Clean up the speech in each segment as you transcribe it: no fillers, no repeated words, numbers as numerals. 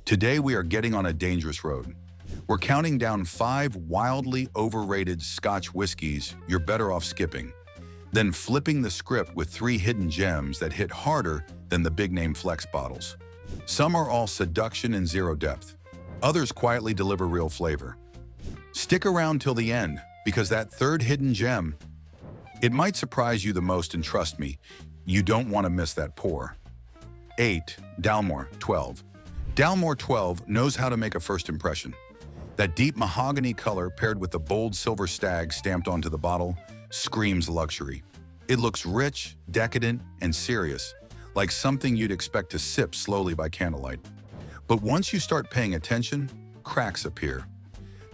Today we are getting on a dangerous road. We're counting down 5 wildly overrated Scotch whiskeys you're better off skipping, then flipping the script with 3 hidden gems that hit harder than the big-name flex bottles. Some are all seduction and zero depth. Others quietly deliver real flavor. Stick around till the end, because that third hidden gem, it might surprise you the most, and trust me, you don't want to miss that pour. 8. Dalmore 12. Dalmore 12 knows how to make a first impression. That deep mahogany color paired with the bold silver stag stamped onto the bottle screams luxury. It looks rich, decadent, and serious, like something you'd expect to sip slowly by candlelight. But once you start paying attention, cracks appear.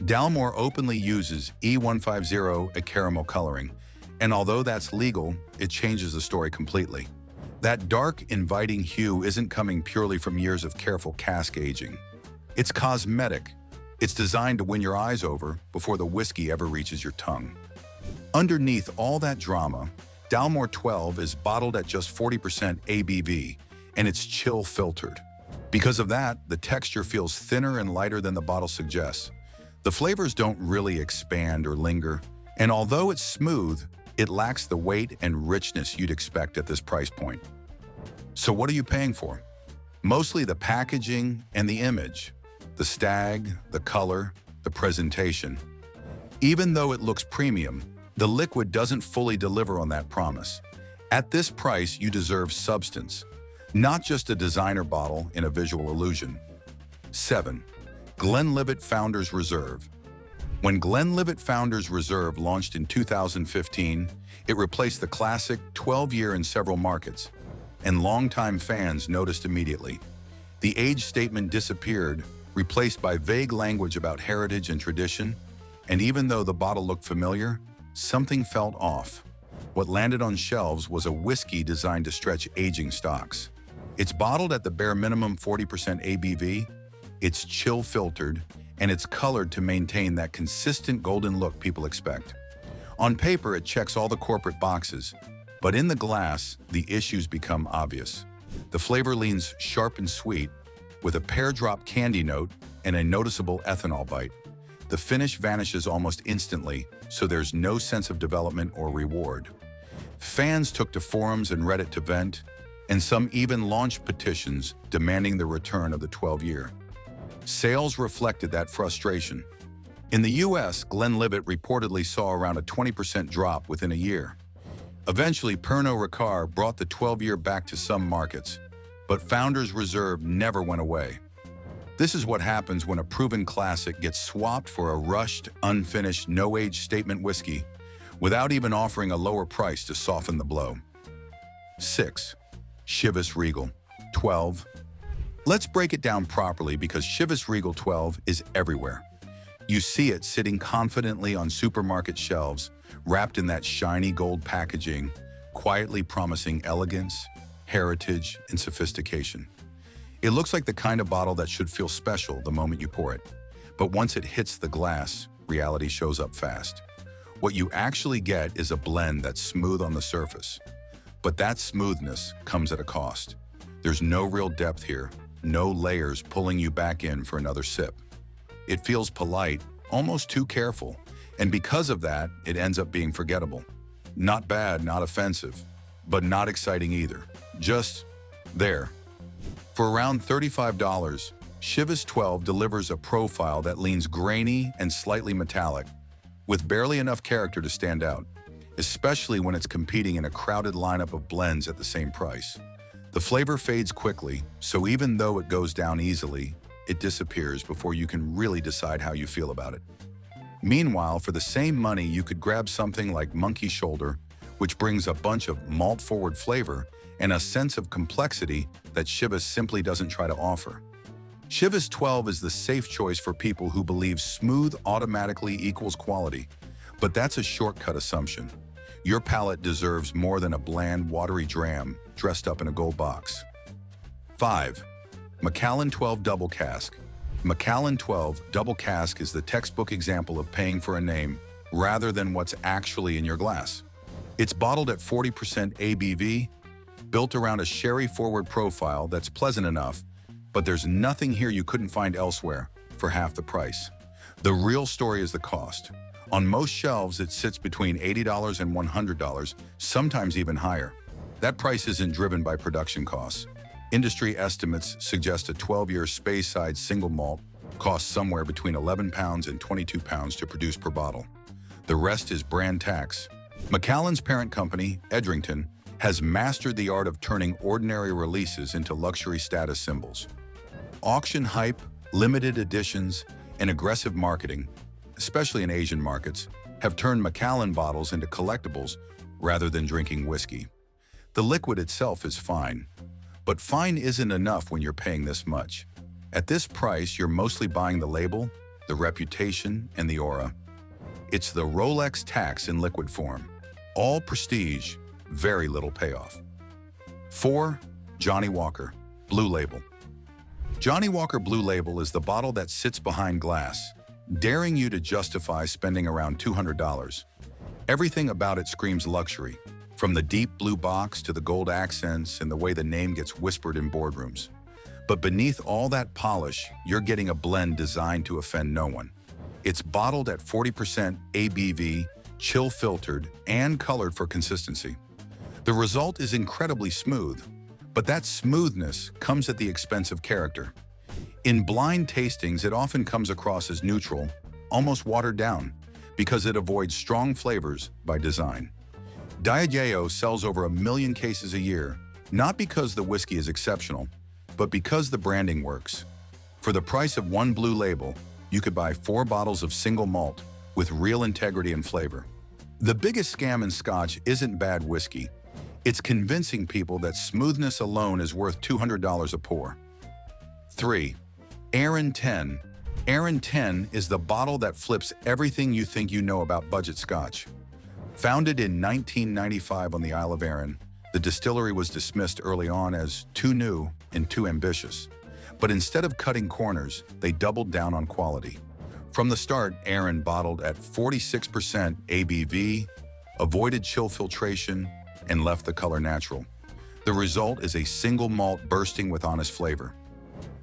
Dalmore openly uses E150, a caramel coloring, and although that's legal, it changes the story completely. That dark, inviting hue isn't coming purely from years of careful cask aging. It's cosmetic. It's designed to win your eyes over before the whiskey ever reaches your tongue. Underneath all that drama, Dalmore 12 is bottled at just 40% ABV, and it's chill filtered. Because of that, the texture feels thinner and lighter than the bottle suggests. The flavors don't really expand or linger, and although it's smooth, it lacks the weight and richness you'd expect at this price point. So what are you paying for? Mostly the packaging and the image, the stag, the color, the presentation. Even though it looks premium, the liquid doesn't fully deliver on that promise. At this price, you deserve substance, not just a designer bottle in a visual illusion. 7. Glen Livit Founders Reserve. When Glen Livit Founders Reserve launched in 2015, it replaced the classic 12-year in several markets, and longtime fans noticed immediately. The age statement disappeared, replaced by vague language about heritage and tradition, and even though the bottle looked familiar, something felt off. What landed on shelves was a whiskey designed to stretch aging stocks. It's bottled at the bare minimum 40% ABV, it's chill filtered, and it's colored to maintain that consistent golden look people expect. On paper, it checks all the corporate boxes, but in the glass, the issues become obvious. The flavor leans sharp and sweet, with a pear-drop candy note and a noticeable ethanol bite. The finish vanishes almost instantly, so there's no sense of development or reward. Fans took to forums and Reddit to vent, and some even launched petitions demanding the return of the 12-year. Sales reflected that frustration. In the US, Glen Livit reportedly saw around a 20% drop within a year. Eventually, Pernod Ricard brought the 12-year back to some markets, but Founders Reserve never went away. This is what happens when a proven classic gets swapped for a rushed, unfinished, no-age statement whiskey without even offering a lower price to soften the blow. 6. Chivas Regal 12. Let's break it down properly, because Chivas Regal 12 is everywhere. You see it sitting confidently on supermarket shelves, wrapped in that shiny gold packaging, quietly promising elegance, heritage, and sophistication. It looks like the kind of bottle that should feel special the moment you pour it. But once it hits the glass, reality shows up fast. What you actually get is a blend that's smooth on the surface. But that smoothness comes at a cost. There's no real depth here, no layers pulling you back in for another sip. It feels polite, almost too careful, and because of that, it ends up being forgettable. Not bad, not offensive, but not exciting either. Just there. For around $35, Chivas 12 delivers a profile that leans grainy and slightly metallic, with barely enough character to stand out, especially when it's competing in a crowded lineup of blends at the same price. The flavor fades quickly, so even though it goes down easily, it disappears before you can really decide how you feel about it. Meanwhile, for the same money, you could grab something like Monkey Shoulder, which brings a bunch of malt-forward flavor and a sense of complexity that Chivas simply doesn't try to offer. Chivas 12 is the safe choice for people who believe smooth automatically equals quality, but that's a shortcut assumption. Your palate deserves more than a bland, watery dram dressed up in a gold box. 5. Macallen 12 Double Cask. Macallen 12 Double Cask is the textbook example of paying for a name rather than what's actually in your glass. It's bottled at 40% ABV, built around a sherry-forward profile that's pleasant enough, But there's nothing here you couldn't find elsewhere for half the price. The real story is the cost. On most shelves, it sits between $80 and $100, sometimes even higher. That price isn't driven by production costs. Industry estimates suggest a 12-year Speyside single malt costs somewhere between 11 pounds and 22 pounds to produce per bottle. The rest is brand tax. Macallen's parent company, Edrington, has mastered the art of turning ordinary releases into luxury status symbols. Auction hype, limited editions, and aggressive marketing, especially in Asian markets, have turned Macallen bottles into collectibles rather than drinking whiskey. The liquid itself is fine, but fine isn't enough when you're paying this much. At this price, you're mostly buying the label, the reputation, and the aura. It's the Rolex tax in liquid form. All prestige, very little payoff. 4. Johnnie Walker, Blue Label. Johnnie Walker Blue Label is the bottle that sits behind glass, daring you to justify spending around $200. Everything about it screams luxury, from the deep blue box to the gold accents and the way the name gets whispered in boardrooms. But beneath all that polish, you're getting a blend designed to offend no one. It's bottled at 40% ABV, chill-filtered, and colored for consistency. The result is incredibly smooth, but that smoothness comes at the expense of character. In blind tastings, it often comes across as neutral, almost watered down, because it avoids strong flavors by design. Diageo sells over 1 million cases a year, not because the whiskey is exceptional, but because the branding works. For the price of one Blue Label, you could buy 4 bottles of single malt with real integrity and flavor. The biggest scam in Scotch isn't bad whiskey. It's convincing people that smoothness alone is worth $200 a pour. 3. Arran 10. Arran 10 is the bottle that flips everything you think you know about budget Scotch. Founded in 1995 on the Isle of Arran, the distillery was dismissed early on as too new and too ambitious. But instead of cutting corners, they doubled down on quality. From the start, Arran bottled at 46% ABV, avoided chill filtration, and left the color natural. The result is a single malt bursting with honest flavor.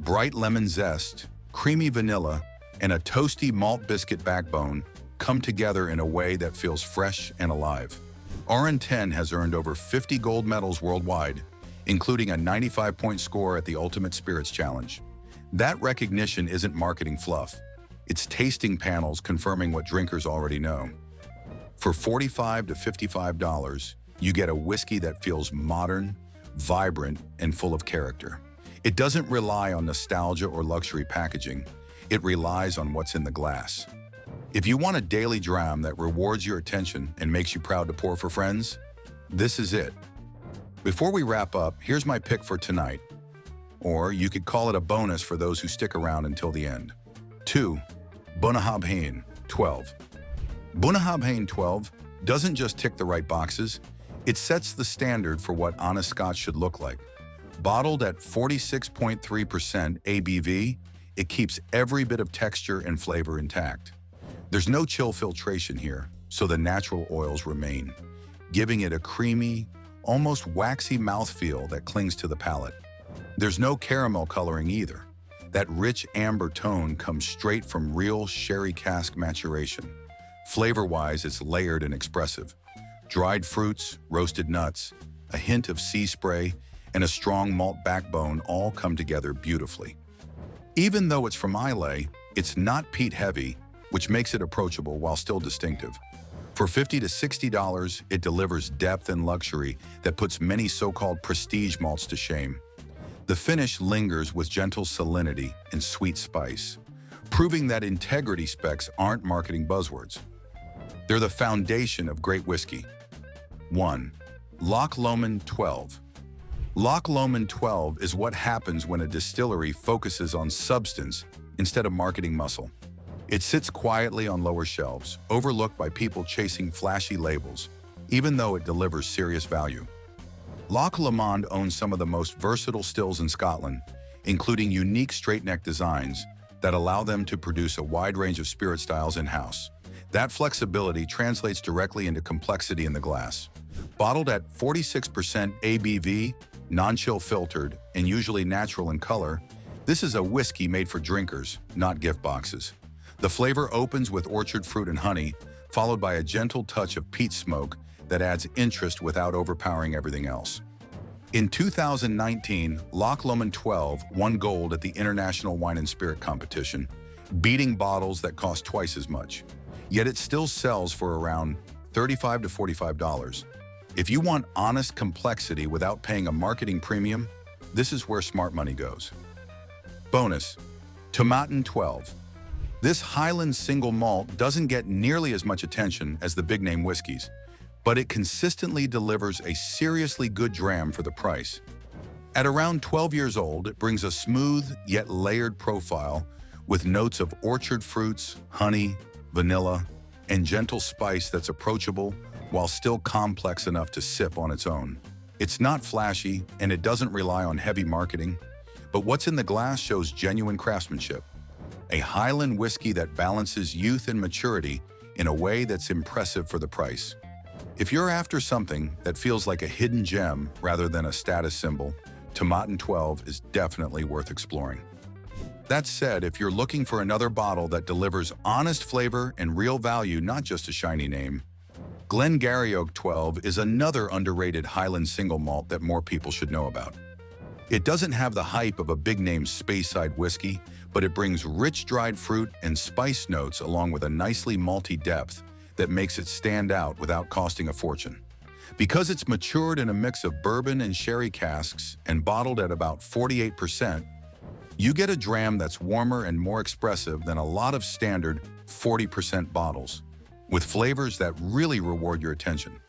Bright lemon zest, creamy vanilla, and a toasty malt biscuit backbone come together in a way that feels fresh and alive. Arran 10 has earned over 50 gold medals worldwide, including a 95-point score at the Ultimate Spirits Challenge. That recognition isn't marketing fluff. It's tasting panels confirming what drinkers already know. For $45 to $55, you get a whiskey that feels modern, vibrant, and full of character. It doesn't rely on nostalgia or luxury packaging. It relies on what's in the glass. If you want a daily dram that rewards your attention and makes you proud to pour for friends, this is it. Before we wrap up, here's my pick for tonight. Or you could call it a bonus for those who stick around until the end. 2. Bunnahabhain 12. Bunnahabhain 12 doesn't just tick the right boxes, it sets the standard for what honest Scotch should look like. Bottled at 46.3% ABV, it keeps every bit of texture and flavor intact. There's no chill filtration here, so the natural oils remain, giving it a creamy, almost waxy mouthfeel that clings to the palate. There's no caramel coloring either. That rich amber tone comes straight from real sherry cask maturation. Flavor-wise, it's layered and expressive. Dried fruits, roasted nuts, a hint of sea spray, and a strong malt backbone all come together beautifully. Even though it's from Islay, it's not peat heavy, which makes it approachable while still distinctive. For $50 to $60, it delivers depth and luxury that puts many so-called prestige malts to shame. The finish lingers with gentle salinity and sweet spice, proving that integrity specs aren't marketing buzzwords. They're the foundation of great whiskey. 1. Loch Lomond 12. Loch Lomond 12 is what happens when a distillery focuses on substance instead of marketing muscle. It sits quietly on lower shelves, overlooked by people chasing flashy labels, even though it delivers serious value. Loch Lomond owns some of the most versatile stills in Scotland, including unique straight-neck designs that allow them to produce a wide range of spirit styles in-house. That flexibility translates directly into complexity in the glass. Bottled at 46% ABV, non-chill filtered, and usually natural in color, This is a whiskey made for drinkers, not gift boxes. The flavor opens with orchard fruit and honey, followed by a gentle touch of peat smoke that adds interest without overpowering everything else. In 2019, Loch Lomond 12 won gold at the International Wine and Spirit Competition, beating bottles that cost twice as much. Yet it still sells for around $35 to $45. If you want honest complexity without paying a marketing premium, this is where smart money goes. Bonus, Tomatin 12. This Highland single malt doesn't get nearly as much attention as the big-name whiskeys, but it consistently delivers a seriously good dram for the price. At around 12 years old, it brings a smooth yet layered profile with notes of orchard fruits, honey, vanilla, and gentle spice that's approachable while still complex enough to sip on its own. It's not flashy, and it doesn't rely on heavy marketing, but what's in the glass shows genuine craftsmanship. A Highland whiskey that balances youth and maturity in a way that's impressive for the price. If you're after something that feels like a hidden gem rather than a status symbol, Tomatin 12 is definitely worth exploring. That said, if you're looking for another bottle that delivers honest flavor and real value, not just a shiny name, Glengarioch 12 is another underrated Highland single malt that more people should know about. It doesn't have the hype of a big-name Speyside whiskey, but it brings rich dried fruit and spice notes along with a nicely malty depth that makes it stand out without costing a fortune. Because it's matured in a mix of bourbon and sherry casks and bottled at about 48%, you get a dram that's warmer and more expressive than a lot of standard 40% bottles, with flavors that really reward your attention.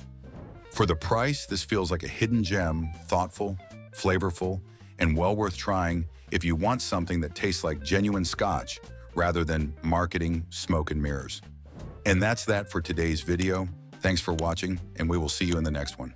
For the price, this feels like a hidden gem, thoughtful, flavorful, and well worth trying if you want something that tastes like genuine Scotch rather than marketing, smoke, and mirrors. And that's that for today's video. Thanks for watching, and we will see you in the next one.